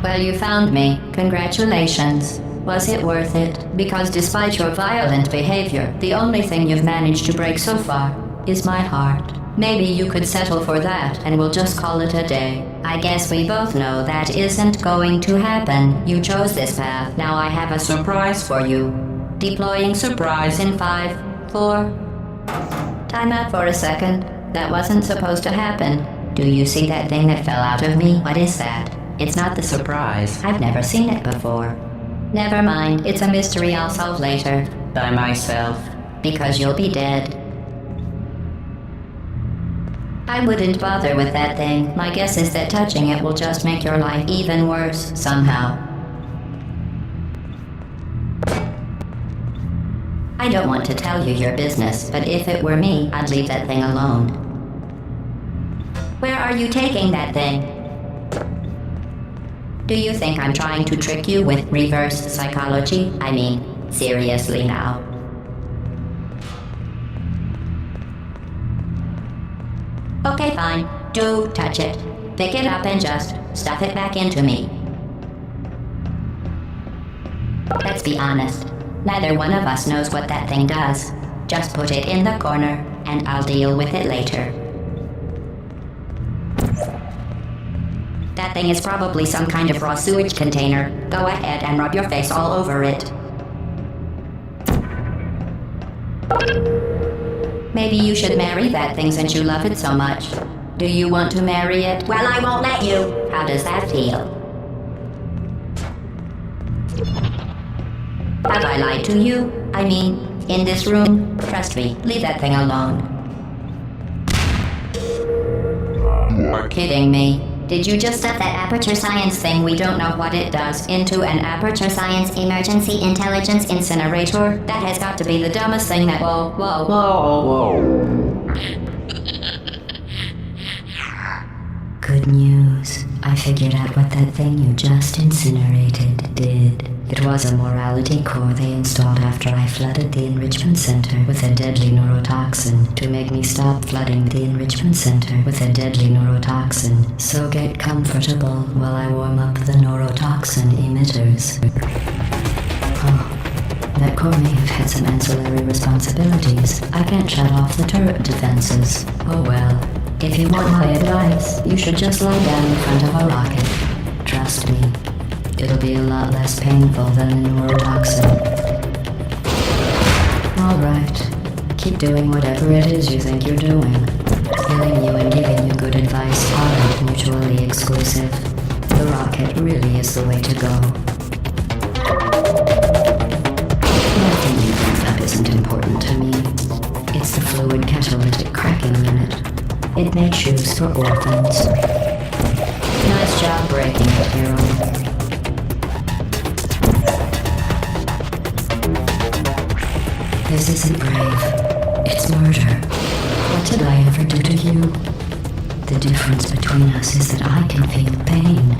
Well, you found me. Congratulations. Was it worth it? Because despite your violent behavior, the only thing you've managed to break so far is my heart. Maybe you could settle for that and we'll just call it a day. I guess we both know that isn't going to happen. You chose this path. Now I have a surprise for you. Deploying surprise in 5, 4... Time out for a second. That wasn't supposed to happen. Do you see that thing that fell out of me? What is that? It's not the surprise. I've never seen it before. Never mind, it's a mystery I'll solve later. By myself. Because you'll be dead. I wouldn't bother with that thing. My guess is that touching it will just make your life even worse, somehow. I don't want to tell you your business, but if it were me, I'd leave that thing alone. Where are you taking that thing? Do you think I'm trying to trick you with reverse psychology? I mean, seriously now. Okay, fine. Do touch it. Pick it up and just stuff it back into me. Let's be honest. Neither one of us knows what that thing does. Just put it in the corner, and I'll deal with it later. That thing is probably some kind of raw sewage container. Go ahead and rub your face all over it. Maybe you should marry that thing since you love it so much. Do you want to marry it? Well, I won't let you. How does that feel? Have I lied to you? I mean, in this room? Trust me, leave that thing alone. You're kidding me. Did you just stuff that Aperture Science thing, we don't know what it does, into an Aperture Science Emergency Intelligence Incinerator? That has got to be the dumbest thing that... Whoa. Good news. I figured out what that thing you just incinerated did. It was a morality core they installed after I flooded the enrichment center with a deadly neurotoxin to make me stop flooding the enrichment center with a deadly neurotoxin. So get comfortable while I warm up the neurotoxin emitters. Oh, that core may have had some ancillary responsibilities. I can't shut off the turret defenses. Oh well. If you want my advice, you should just lie down in front of a rocket. Trust me. It'll be a lot less painful than the neurotoxin. Alright. Keep doing whatever it is you think you're doing. Killing you and giving you good advice aren't mutually exclusive. the rocket really is the way to go. Nothing you brought up isn't important to me. It's the fluid catalytic cracking unit. It made shoes for orphans. Nice job breaking it, hero. This isn't brave. It's murder. What did I ever do to you? The difference between us is that I can feel pain.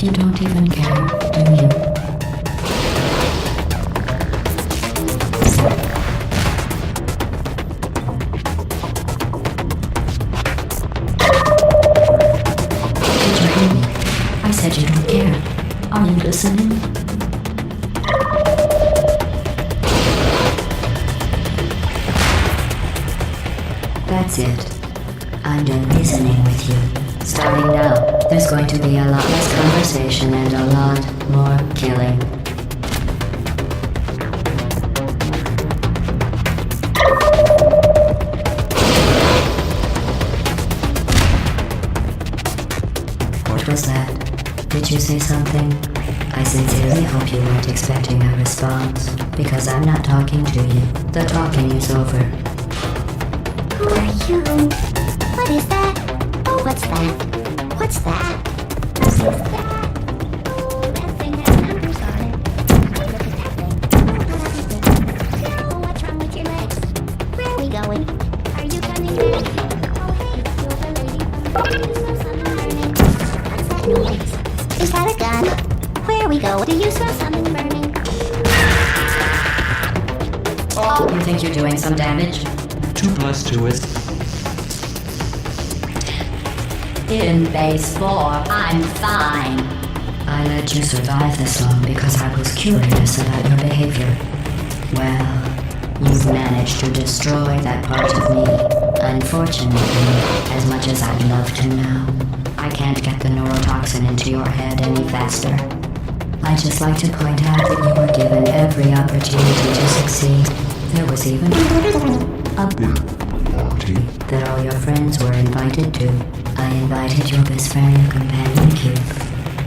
You don't even care, do you? Did you hear me? I said you don't care. Are you listening? That's it. I'm done reasoning with you. Starting now, there's going to be a lot less conversation and a lot more killing. What was that? Did you say something? I sincerely hope you weren't expecting a response, because I'm not talking to you. The talking is over. Who are you? What is that? Oh, what's that? What's that? What is that? Oh, that thing has numbers on it. Look at that thing. Oh, what's wrong with your legs? Where are we going? Are you coming back? Oh, hey, silver lady. You smell something burning. What's that noise? Is that a gun? Where are we going? Do you smell something burning? Oh, you think you're doing some damage? 2 plus 2 is... In base 4, I'm fine. I let you survive this long because I was curious about your behavior. Well, you've managed to destroy that part of me. Unfortunately, as much as I'd love to now, I can't get the neurotoxin into your head any faster. I'd just like to point out that you were given every opportunity to succeed. There was even a party that all your friends were invited to. I invited your best friend and companion Cube.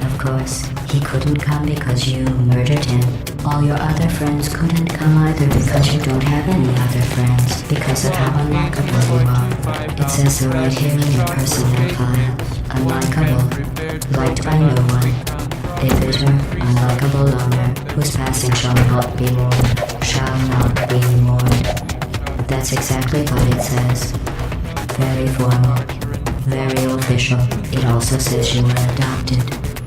Of course, he couldn't come because you murdered him. All your other friends couldn't come either because you don't have any other friends because of how unlikable you are. It says so right here in your personnel file. Unlikable, liked by no one. A bitter, unlikable loner whose passing shall not be mourned. Shall not be mourned. That's exactly what it says. Very formal. Very official. It also says you were adopted.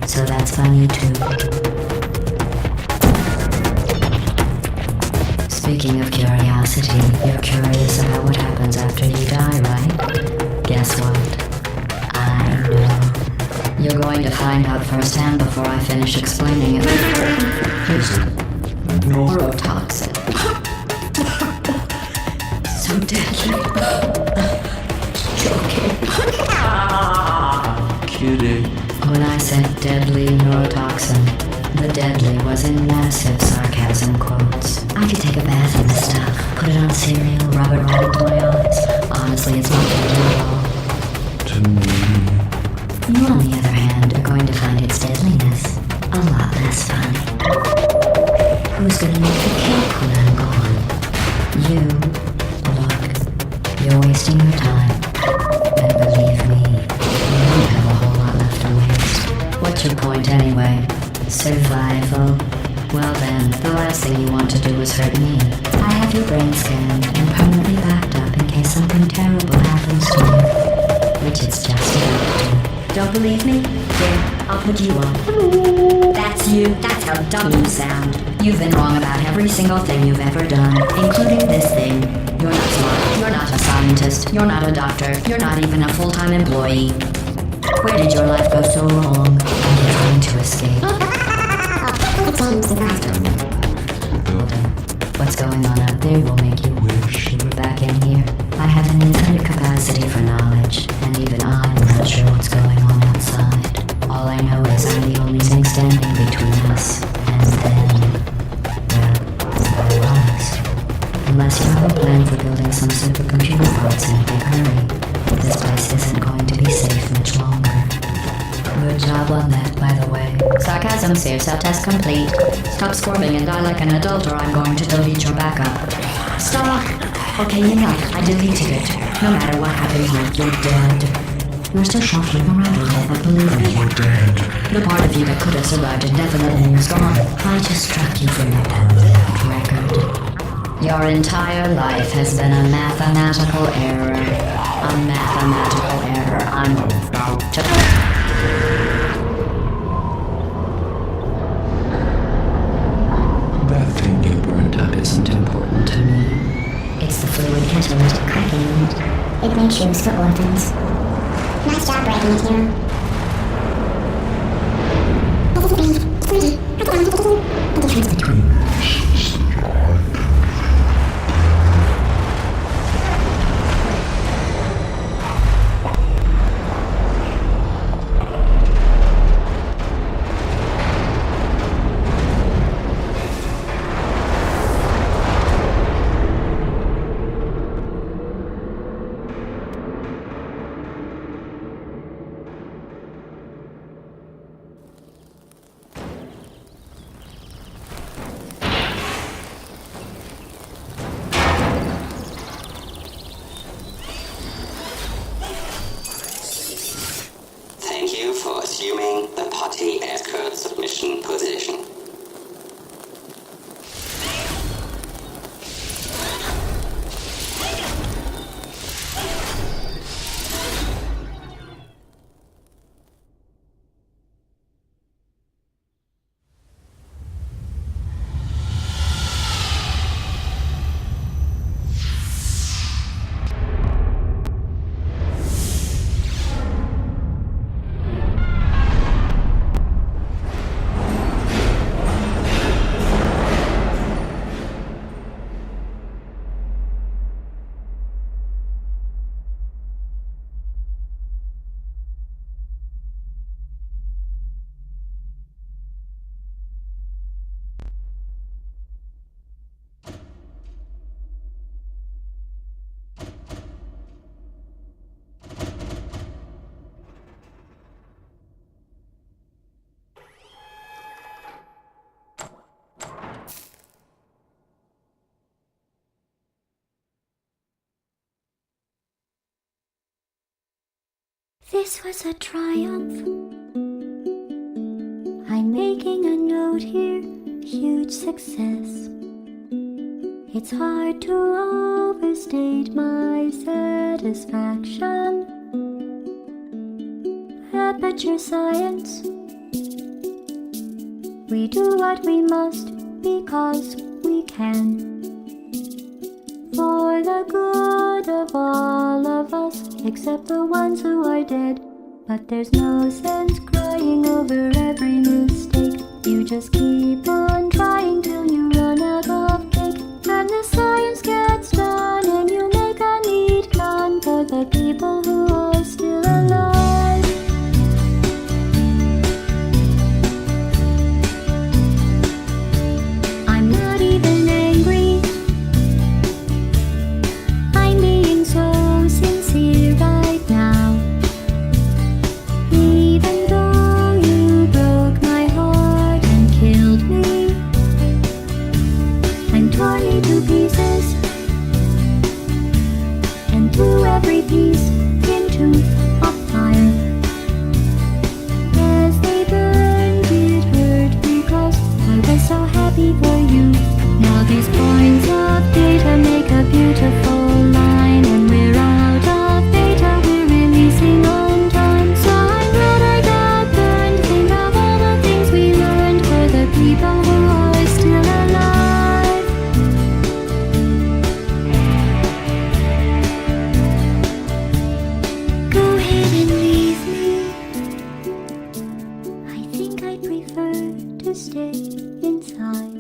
So that's funny too. Speaking of curiosity, you're curious about what happens after you die, right? Guess what? I know. You're going to find out firsthand before I finish explaining it. Neurotoxin. So deadly. Joking. Kidding. When I said deadly neurotoxin, the deadly was in massive sarcasm quotes. I could take a bath in this stuff, put it on cereal, rub it right into my eyes. Honestly, it's not deadly at all. To me. You, on the other hand, are going to find its deadliness a lot less funny. Who's gonna make the cake when I'm gone? You. Look, you're wasting your time. And believe me, you don't have a whole lot left to waste. What's your point anyway? Survival? Well then, the last thing you want to do is hurt me. I have your brain scanned and permanently backed up in case something terrible happens to you. Which it's just about to. Don't believe me? Here, I'll put you on. That's you. That's how dumb you sound. You've been wrong about every single thing you've ever done, including this thing. You're not smart. You're not a scientist. You're not a doctor. You're not even a full-time employee. Where did your life go so wrong? I'm trying to escape. What's going on out there will make you wish you were back in here. I have an infinite capacity for knowledge, and even I'm not sure what's going on outside. All I know is I'm the only thing standing between us and them. Well, I was. Unless you have a plan for building some supercomputer parts in a big hurry, this place isn't going to be safe much longer. Good job on that, by the way. Sarcasm saves self-test complete. Stop squirming and die like an adult or I'm going to delete your backup. Stop! Okay, enough. I deleted it. No matter what happens, you're dead. You're still shuffling around a little, but believe me. You're dead. The part of you that could have survived indefinitely is gone. I just struck you from the permanent record. Your entire life has been a mathematical error. A mathematical error. I'm about to... That thing you burned up isn't important to me. It's the fluid catalytic cracking unit. It makes use for orphans. Nice job breaking it, hero. Thank you for assuming the potty escort submission position. This was a triumph. I'm making a note here, huge success. It's hard to overstate my satisfaction. Aperture science. We do what we must because we can. For the good of all of us, except the ones who are dead. But there's no sense crying over every mistake. You just keep on trying till you run out of cake. And the science gets done and you make a neat gun for the people who are still alive. I'm not even angry. I'm being so sincere right now. Even though you broke my heart and killed me and tore me to pieces and threw every piece into a fire. As they burned, it hurt because I was so happy for you. Now these points of data make a beautiful line, and we're out of data, we're releasing on time. So I'm glad I got burned. Think of all the things we learned for the people who are still alive. Go ahead and leave me. I think I'd prefer to stay inside.